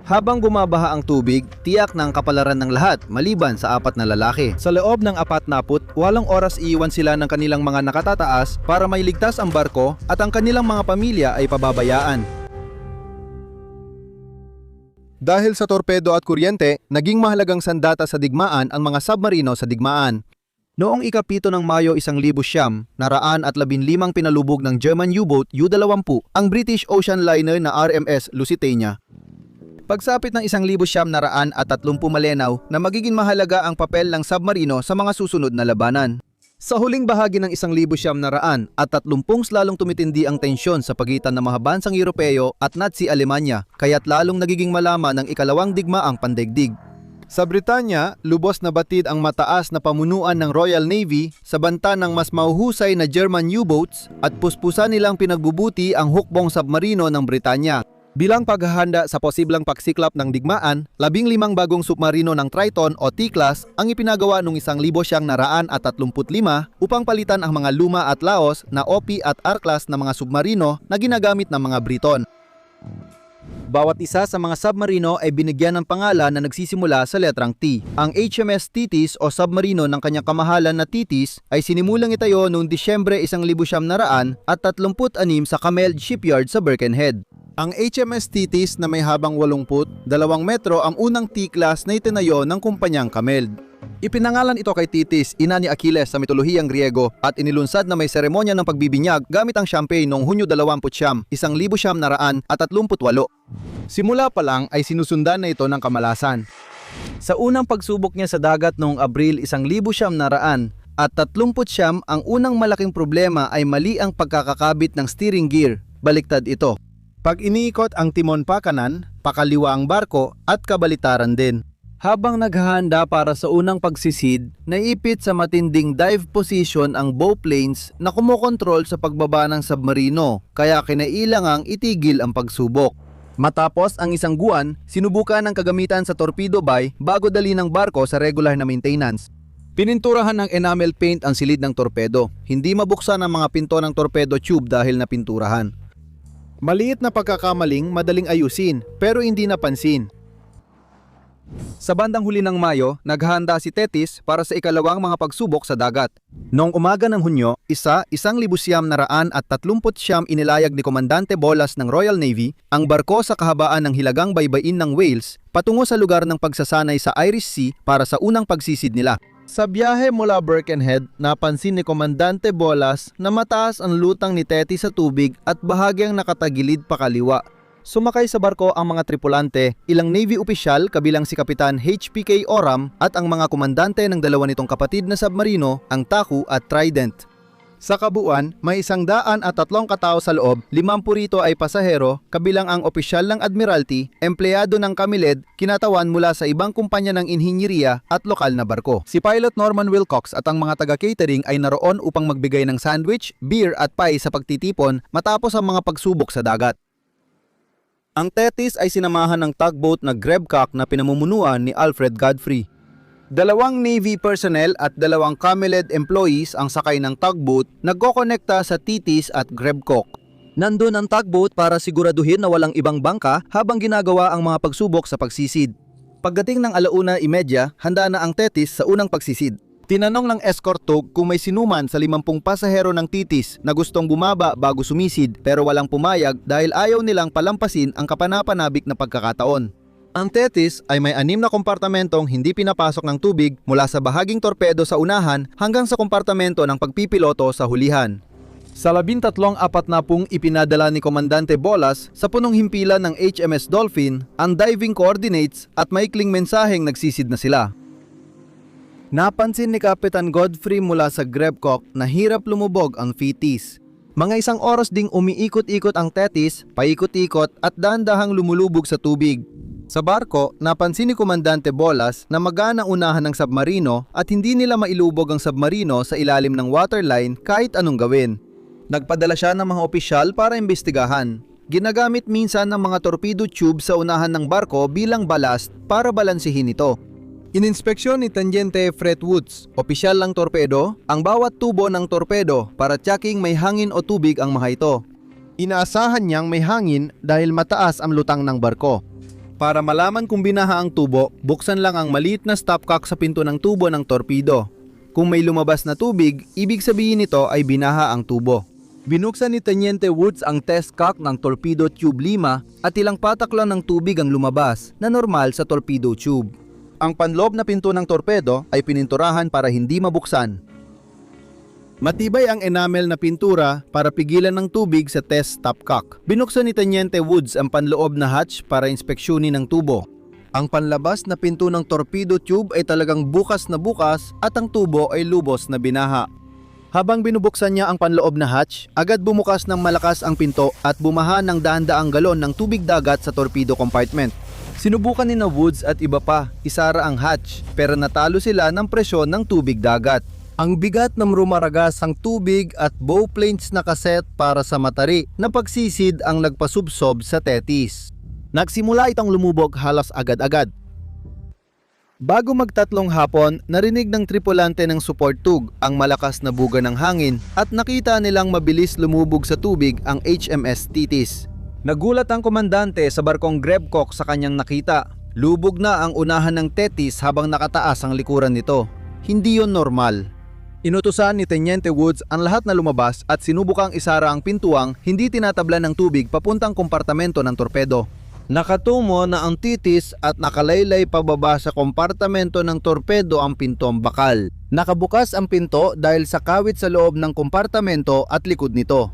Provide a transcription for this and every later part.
Habang bumabaha ang tubig, tiyak na ang kapalaran ng lahat maliban sa 4 na lalaki. Sa loob ng 48 oras iiwan sila ng kanilang mga nakatataas para mailigtas ang barko at ang kanilang mga pamilya ay pababayaan. Dahil sa torpedo at kuryente, naging mahalagang sandata sa digmaan ang mga submarino sa digmaan. Noong ika-7 ng Mayo 1900, naraan at 15 pinalubog ng German U-boat U-20 ang British ocean liner na RMS Lusitania. Pagsapit ng 1930 malenaw na magiging mahalaga ang papel ng submarino sa mga susunod na labanan. Sa huling bahagi ng 1930 lalong tumitindi ang tensyon sa pagitan ng mga bansang Europeo at Nazi Alemanya, kaya't lalong nagiging malaman ng ikalawang digmaang pandaigdig. Sa Britanya, lubos na batid ang mataas na pamunuan ng Royal Navy sa banta ng mas mahuhusay na German U-boats at puspusan nilang pinagbubuti ang hukbong submarino ng Britanya. Bilang paghahanda sa posibleng pagsiklap ng digmaan, 15 bagong submarino ng Triton o T-class ang ipinagawa noong 1935 upang palitan ang mga luma at laos na OP at R-class na mga submarino na ginagamit ng mga Briton. Bawat isa sa mga submarino ay binigyan ng pangalan na nagsisimula sa letrang T. Ang HMS Thetis o submarino ng kanyang kamahalan na Thetis ay sinimulang itayo noong Disyembre 1936 sa Cameld Shipyard sa Birkenhead. Ang HMS Thetis na may habang 82 metro ang unang T-class na itinayo ng kumpanyang Cameld. Ipinangalan ito kay Thetis, ina ni Achilles sa mitolohiyang Griego, at inilunsad na may seremonya ng pagbibinyag gamit ang champagne noong Hunyo 20, 1938. Simula pa lang ay sinusundan na ito ng kamalasan. Sa unang pagsubok niya sa dagat noong Abril 1939 ang unang malaking problema ay mali ang pagkakakabit ng steering gear. Baliktad ito. Pag iniikot ang timon pa kanan, pakaliwa ang barko at kabalitaran din. Habang naghahanda para sa unang pagsisid, naipit sa matinding dive position ang bow planes na kumokontrol sa pagbaba ng submarino, kaya kinailangang itigil ang pagsubok. Matapos ang isang buwan, sinubukan ang kagamitan sa torpedo bay bago dali ng barko sa regular na maintenance. Pininturahan ng enamel paint ang silid ng torpedo. Hindi mabuksan ang mga pinto ng torpedo tube dahil napinturahan. Maliit na pagkakamaling madaling ayusin, pero hindi napansin. Sa bandang huli ng Mayo, naghahanda si Thetis para sa ikalawang mga pagsubok sa dagat. Noong umaga ng Hunyo, 1939 inilayag ni Komandante Bolas ng Royal Navy ang barko sa kahabaan ng hilagang baybayin ng Wales patungo sa lugar ng pagsasanay sa Irish Sea para sa unang pagsisid nila. Sa biyahe mula Birkenhead, napansin ni Komandante Bolas na mataas ang lutang ni Thetis sa tubig at bahagyang nakatagilid pakaliwa. Sumakay sa barko ang mga tripulante, ilang Navy opisyal kabilang si Kapitan HPK Oram at ang mga komandante ng dalawa nitong kapatid na submarino, ang Taku at Trident. Sa kabuuan, may 103 katao sa loob, 50 rito ay pasahero, kabilang ang opisyal ng Admiralty, empleyado ng Camiled, kinatawan mula sa ibang kumpanya ng inhinyeriya at lokal na barko. Si Pilot Norman Wilcox at ang mga taga-catering ay naroon upang magbigay ng sandwich, beer at pie sa pagtitipon matapos ang mga pagsubok sa dagat. Ang Thetis ay sinamahan ng tugboat na Grebcock na pinamumunuan ni Alfred Godfrey. 2 Navy personnel at 2 Camiled employees ang sakay ng tugboat nagkokonekta sa Thetis at Grebcock. Nandun ang tugboat para siguraduhin na walang ibang bangka habang ginagawa ang mga pagsubok sa pagsisid. Pagdating ng 1:30, handa na ang Thetis sa unang pagsisid. Tinanong ng escort tug kung may sinuman sa 50 pasahero ng Thetis na gustong bumaba bago sumisid pero walang pumayag dahil ayaw nilang palampasin ang kapanapanabik na pagkakataon. Ang Thetis ay may 6 na kompartamentong hindi pinapasok ng tubig mula sa bahaging torpedo sa unahan hanggang sa kompartamento ng pagpipiloto sa hulihan. Sa 13:40 ipinadala ni Komandante Bolas sa punong himpilan ng HMS Dolphin ang diving coordinates at maikling mensaheng nagsisid na sila. Napansin ni Kapitan Godfrey mula sa Grebcock na hirap lumubog ang Thetis. Mga 1 oras ding umiikot-ikot ang Thetis, paikot-ikot at dahan-dahang lumulubog sa tubig. Sa barko, napansin ni Komandante Bolas na magaan ang unahan ng submarino at hindi nila mailubog ang submarino sa ilalim ng waterline kahit anong gawin. Nagpadala siya ng mga opisyal para imbestigahan. Ginagamit minsan ng mga torpedo tube sa unahan ng barko bilang ballast para balansihin ito. Ininspeksyon ni Tangente Fred Woods, opisyal ng torpedo, ang bawat tubo ng torpedo para tsaking may hangin o tubig ang mga ito. Inaasahan niyang may hangin dahil mataas ang lutang ng barko. Para malaman kung binaha ang tubo, buksan lang ang maliit na stopcock sa pinto ng tubo ng torpedo. Kung may lumabas na tubig, ibig sabihin nito ay binaha ang tubo. Binuksan ni Teniente Woods ang test cock ng torpedo tube 5 at ilang patak lang ng tubig ang lumabas na normal sa torpedo tube. Ang panloob na pinto ng torpedo ay pininturahan para hindi mabuksan. Matibay ang enamel na pintura para pigilan ng tubig sa test stopcock. Binuksan ni Teniente Woods ang panloob na hatch para inspeksyonin ang tubo. Ang panlabas na pinto ng torpedo tube ay talagang bukas na bukas at ang tubo ay lubos na binaha. Habang binubuksan niya ang panloob na hatch, agad bumukas ng malakas ang pinto at bumaha ng dahan-daang galon ng tubig dagat sa torpedo compartment. Sinubukan ni na Woods at iba pa isara ang hatch pero natalo sila ng presyon ng tubig dagat. Ang bigat ng rumaragas ang tubig at bow planes na kaset para sa matari na pagsisid ang nagpasubsob sa tetis. Nagsimula itong lumubog halos agad-agad. Bago magtatlong hapon, narinig ng tripulante ng support tug ang malakas na buga ng hangin at nakita nilang mabilis lumubog sa tubig ang HMS Thetis. Nagulat ang komandante sa barkong Grebcock sa kanyang nakita. Lubog na ang unahan ng Thetis habang nakataas ang likuran nito. Hindi yon normal. Inutusan ni Teniente Woods ang lahat na lumabas at sinubukang isara ang pintuang hindi tinatablan ng tubig papuntang kompartamento ng torpedo. Nakatungo na ang Thetis at nakalaylay pababa sa kompartamento ng torpedo ang pintong bakal. Nakabukas ang pinto dahil sa kawit sa loob ng kompartamento at likod nito.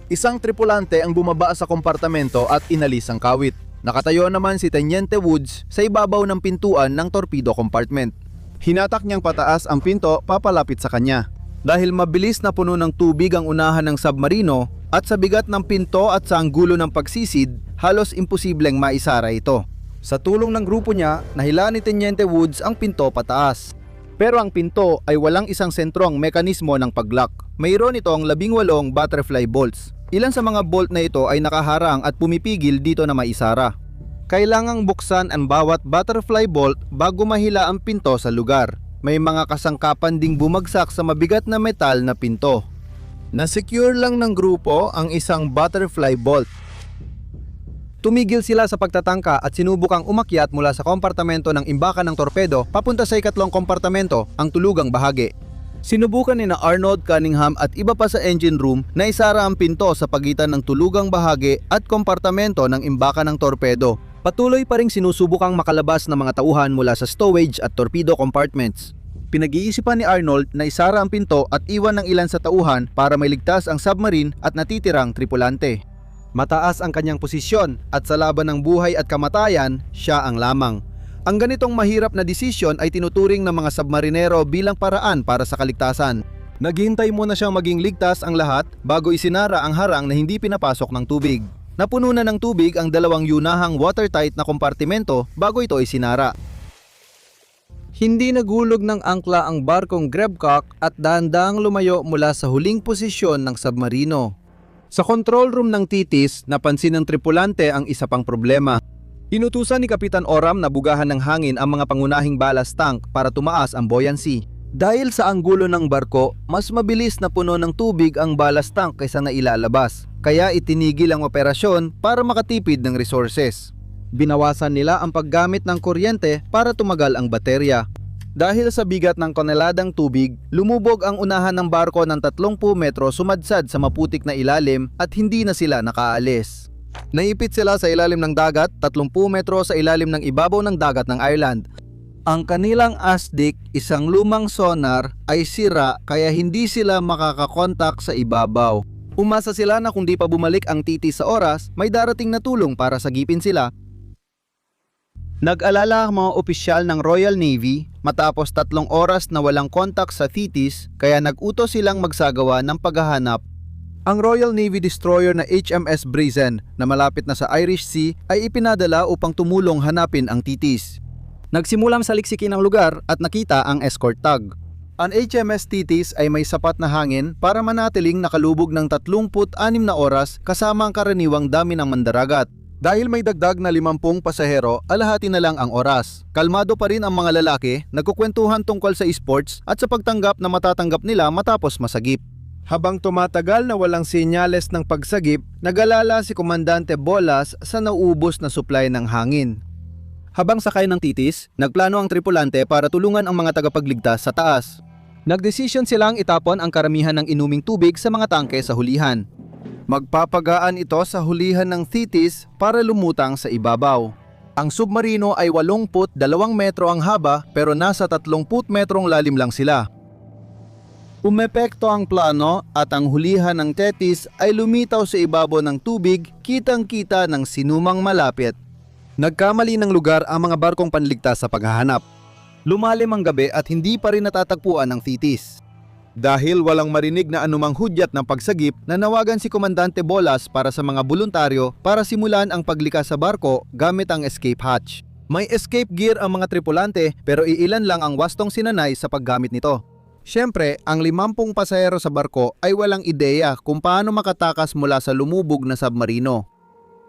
Isang tripulante ang bumaba sa kompartamento at inalis ang kawit. Nakatayo naman si Teniente Woods sa ibabaw ng pintuan ng torpedo compartment. Hinatak niyang pataas ang pinto papalapit sa kanya. Dahil mabilis na puno ng tubig ang unahan ng submarino at sa bigat ng pinto at sa anggulo ng pagsisid, halos imposibleng maisara ito. Sa tulong ng grupo niya, nahila ni Teniente Woods ang pinto pataas. Pero ang pinto ay walang isang sentrong mekanismo ng pag-lock. Mayroon itong 18 butterfly bolts. Ilan sa mga bolt na ito ay nakaharang at pumipigil dito na maisara. Kailangang buksan ang bawat butterfly bolt bago mahila ang pinto sa lugar. May mga kasangkapan ding bumagsak sa mabigat na metal na pinto. Na-secure lang ng grupo ang isang butterfly bolt. Tumigil sila sa pagtatangka at sinubukang umakyat mula sa kompartamento ng imbakan ng torpedo papunta sa ikatlong kompartamento, ang tulugang bahagi. Sinubukan ni na Arnold Cunningham at iba pa sa engine room na isara ang pinto sa pagitan ng tulugang bahagi at kompartamento ng imbakan ng torpedo. Patuloy pa ring sinusubukang makalabas ng mga tauhan mula sa stowage at torpedo compartments. Pinag-iisipan ni Arnold na isara ang pinto at iwan ng ilan sa tauhan para mailigtas ang submarine at natitirang tripulante. Mataas ang kanyang posisyon at sa laban ng buhay at kamatayan, siya ang lamang. Ang ganitong mahirap na desisyon ay tinuturing ng mga submarinero bilang paraan para sa kaligtasan. Naghihintay muna siyang maging ligtas ang lahat bago isinara ang harang na hindi pinapasok ng tubig. Napuno na ng tubig ang dalawang yunahang watertight na kompartimento bago ito isinara. Hindi nagulog ng angkla ang barkong Grebcock at dahan-dahang lumayo mula sa huling posisyon ng submarino. Sa control room ng Thetis, napansin ng tripulante ang isa pang problema. Inutusan ni Kapitan Oram na bugahan ng hangin ang mga pangunahing ballast tank para tumaas ang buoyancy. Dahil sa anggulo ng barko, mas mabilis na puno ng tubig ang ballast tank kaysa na ilalabas. Kaya itinigil ang operasyon para makatipid ng resources. Binawasan nila ang paggamit ng kuryente para tumagal ang baterya. Dahil sa bigat ng koneladang tubig, lumubog ang unahan ng barko ng 30 metro sumadsad sa maputik na ilalim at hindi na sila nakaalis. Naipit sila sa ilalim ng dagat, 30 metro sa ilalim ng ibabaw ng dagat ng Ireland. Ang kanilang ASDIC, isang lumang sonar, ay sira kaya hindi sila makakakontak sa ibabaw. Umasa sila na kung di pa bumalik ang Thetis sa oras, may darating na tulong para sagipin sila. Nag-alala ang mga opisyal ng Royal Navy matapos 3 oras na walang kontak sa Thetis kaya nag-utos silang magsagawa ng paghahanap. Ang Royal Navy destroyer na HMS Brazen na malapit na sa Irish Sea ay ipinadala upang tumulong hanapin ang Thetis. Nagsimulang saliksikin ang lugar at nakita ang escort tug. Ang HMS Thetis ay may sapat na hangin para manatiling nakalubog ng 36 na oras kasama ang karaniwang dami ng mandaragat. Dahil may dagdag na 50 pasahero, alahati na lang ang oras. Kalmado pa rin ang mga lalaki, nagkukwentuhan tungkol sa esports at sa pagtanggap na matatanggap nila matapos masagip. Habang tumatagal na walang senyales ng pagsagip, nag-alala si Komandante Bolas sa nauubos na supply ng hangin. Habang sakay ng Thetis, nagplano ang tripulante para tulungan ang mga tagapagligtas sa taas. Nagdesisyon silang itapon ang karamihan ng inuming tubig sa mga tangke sa hulihan. Magpapagaan ito sa hulihan ng Thetis para lumutang sa ibabaw. Ang submarino ay 82 metro ang haba pero nasa 30 metrong lalim lang sila. Umepekto ang plano at ang hulihan ng Thetis ay lumitaw sa ibabaw ng tubig, kitang-kita ng sinumang malapit. Nagkamali ng lugar ang mga barkong panligtas sa paghahanap. Lumalim ang gabi at hindi pa rin natatagpuan ang Thetis. Dahil walang marinig na anumang hudyat ng pagsagip, nanawagan si Komandante Bolas para sa mga voluntaryo para simulan ang paglikas sa barko gamit ang escape hatch. May escape gear ang mga tripulante pero iilan lang ang wastong sinanay sa paggamit nito. Siyempre, ang 50 pasahero sa barko ay walang ideya kung paano makatakas mula sa lumubog na submarino.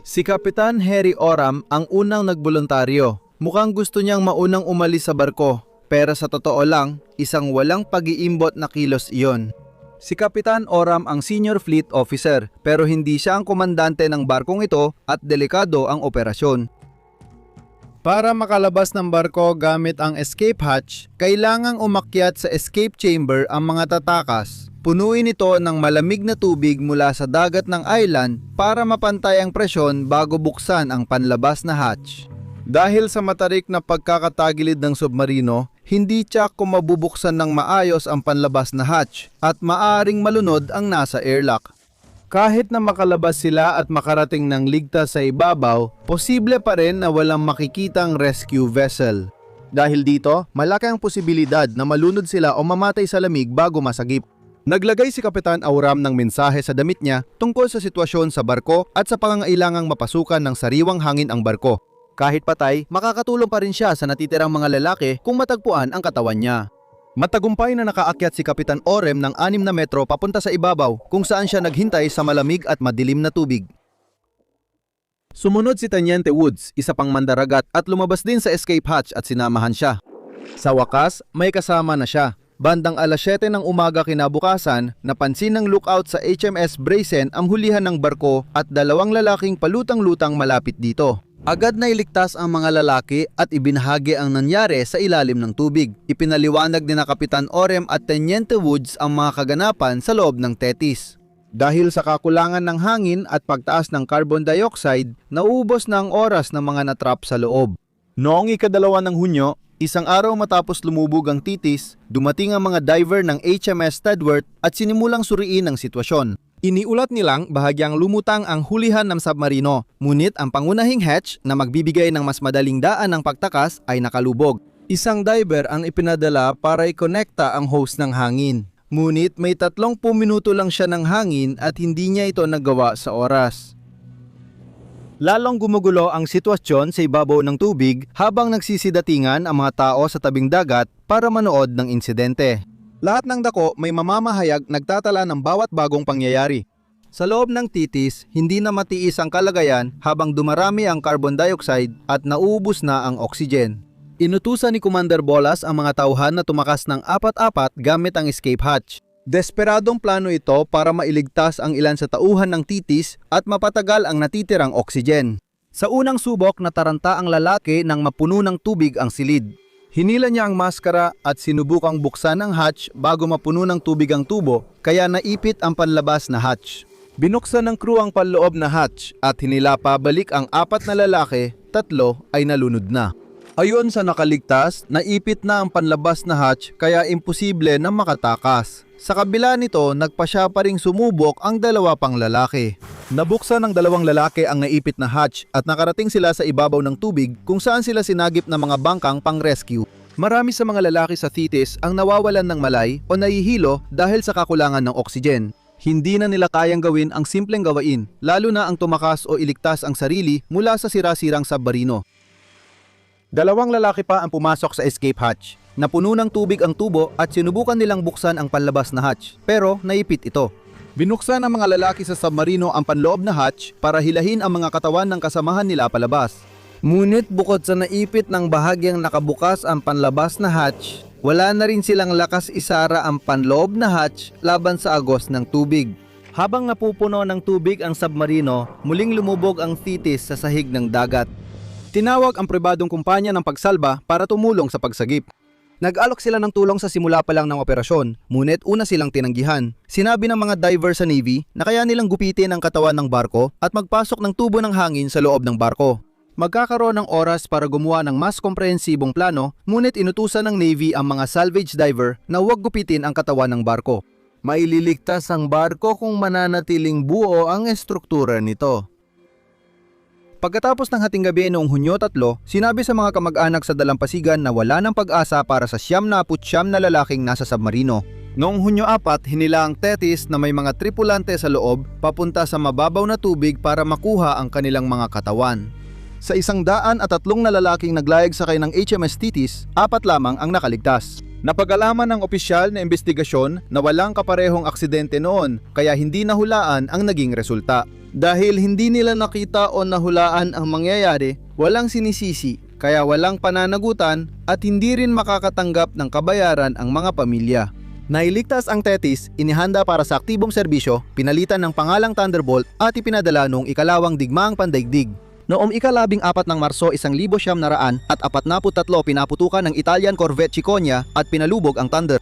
Si Kapitan Harry Oram ang unang nagboluntaryo. Mukhang gusto niyang maunang umalis sa barko, pero sa totoo lang, isang walang pag-iimbot na kilos iyon. Si Kapitan Oram ang senior fleet officer, pero hindi siya ang komandante ng barkong ito at delikado ang operasyon. Para makalabas ng barko gamit ang escape hatch, kailangang umakyat sa escape chamber ang mga tatakas. Punuin ito ng malamig na tubig mula sa dagat ng island para mapantay ang presyon bago buksan ang panlabas na hatch. Dahil sa matarik na pagkakatagilid ng submarino, hindi tiyak kung mabubuksan ng maayos ang panlabas na hatch at maaaring malunod ang nasa airlock. Kahit na makalabas sila at makarating ng ligtas sa ibabaw, posible pa rin na walang makikitang rescue vessel. Dahil dito, malaki ang posibilidad na malunod sila o mamatay sa lamig bago masagip. Naglagay si Kapitan Auram ng mensahe sa damit niya tungkol sa sitwasyon sa barko at sa pangangailangang mapasukan ng sariwang hangin ang barko. Kahit patay, makakatulong pa rin siya sa natitirang mga lalaki kung matagpuan ang katawan niya. Matagumpay na nakaakyat si Kapitan Orem ng 6 na metro papunta sa ibabaw kung saan siya naghintay sa malamig at madilim na tubig. Sumunod si Teniente Woods, isa pang mandaragat at lumabas din sa escape hatch at sinamahan siya. Sa wakas, may kasama na siya. Bandang alas 7 ng umaga kinabukasan, napansin ng lookout sa HMS Brazen ang hulihan ng barko at 2 lalaking palutang-lutang malapit dito. Agad na iligtas ang mga lalaki at ibinahagi ang nangyari sa ilalim ng tubig. Ipinaliwanag ni na Kapitan Orem at Teniente Woods ang mga kaganapan sa loob ng Thetis. Dahil sa kakulangan ng hangin at pagtaas ng carbon dioxide, nauubos na ang oras ng mga natrap sa loob. Noong ika-2 ng Hunyo, isang araw matapos lumubog ang Thetis, dumating ang mga diver ng HMS Tedworth at sinimulang suriin ang sitwasyon. Iniulat nilang bahagyang lumutang ang hulihan ng submarino, ngunit ang pangunahing hatch na magbibigay ng mas madaling daan ng pagtakas ay nakalubog. Isang diver ang ipinadala para ikonekta ang hose ng hangin. Ngunit may 30 minuto lang siya ng hangin at hindi niya ito nagawa sa oras. Lalong gumugulo ang sitwasyon sa ibabaw ng tubig habang nagsisidatingan ang mga tao sa tabing dagat para manood ng insidente. Lahat ng dako may mamamahayag nagtatala ng bawat bagong pangyayari. Sa loob ng Thetis, hindi na matiis ang kalagayan habang dumarami ang carbon dioxide at nauubos na ang oxygen. Inutusan ni Commander Bolas ang mga tauhan na tumakas ng 4-4 gamit ang escape hatch. Desperadong plano ito para mailigtas ang ilan sa tauhan ng Thetis at mapatagal ang natitirang oxygen. Sa unang subok, nataranta ang lalaki nang mapuno ng tubig ang silid. Hinila niya ang maskara at sinubukang buksan ang hatch bago mapuno ng tubig ang tubo, kaya naipit ang panlabas na hatch. Binuksan ng crew ang panloob na hatch at hinila pabalik ang 4 na lalaki, 3 ay nalunod na. Ayon sa nakaligtas, naipit na ang panlabas na hatch kaya imposible na makatakas. Sa kabila nito, nagpa siya pa ring sumubok ang 2 pang lalaki. Nabuksan ng 2 lalaki ang naipit na hatch at nakarating sila sa ibabaw ng tubig kung saan sila sinagip ng mga bangkang pang-rescue. Marami sa mga lalaki sa Thetis ang nawawalan ng malay o nahihilo dahil sa kakulangan ng oxygen. Hindi na nila kayang gawin ang simpleng gawain, lalo na ang tumakas o iligtas ang sarili mula sa sira-sirang submarino. 2 lalaki pa ang pumasok sa escape hatch. Napuno ng tubig ang tubo at sinubukan nilang buksan ang panlabas na hatch, pero naipit ito. Binuksan ng mga lalaki sa submarino ang panloob na hatch para hilahin ang mga katawan ng kasamahan nila palabas. Ngunit bukod sa naipit ng bahagyang nakabukas ang panlabas na hatch, wala na rin silang lakas isara ang panloob na hatch laban sa agos ng tubig. Habang napupuno ng tubig ang submarino, muling lumubog ang Thetis sa sahig ng dagat. Tinawag ang pribadong kumpanya ng pagsalba para tumulong sa pagsagip. Nag-alok sila ng tulong sa simula pa lang ng operasyon, ngunit una silang tinanggihan. Sinabi ng mga diver sa Navy na kaya nilang gupitin ang katawan ng barko at magpasok ng tubo ng hangin sa loob ng barko. Magkakaroon ng oras para gumawa ng mas komprehensibong plano, ngunit inutusan ng Navy ang mga salvage diver na huwag gupitin ang katawan ng barko. Maililigtas ang barko kung mananatiling buo ang estruktura nito. Pagkatapos ng hating gabi noong Hunyo 3, sinabi sa mga kamag-anak sa dalampasigan na wala ng pag-asa para sa 79 na lalaking nasa submarino. Noong Hunyo 4, hinila ang Thetis na may mga tripulante sa loob papunta sa mababaw na tubig para makuha ang kanilang mga katawan. Sa 103 na lalaking naglayag sakay ng HMS Thetis, 4 lamang ang nakaligtas. Napag-alaman ng opisyal na investigasyon na walang kaparehong aksidente noon kaya hindi nahulaan ang naging resulta. Dahil hindi nila nakita o nahulaan ang mangyayari, walang sinisisi, kaya walang pananagutan at hindi rin makakatanggap ng kabayaran ang mga pamilya. Nailigtas ang Thetis, inihanda para sa aktibong serbisyo, pinalitan ng pangalang Thunderbolt at ipinadala noong ikalawang digmaang pandaigdig. Noong ika-14 ng Marso 1943 pinaputukan ng Italian corvette Chiconia at pinalubog ang Thunder.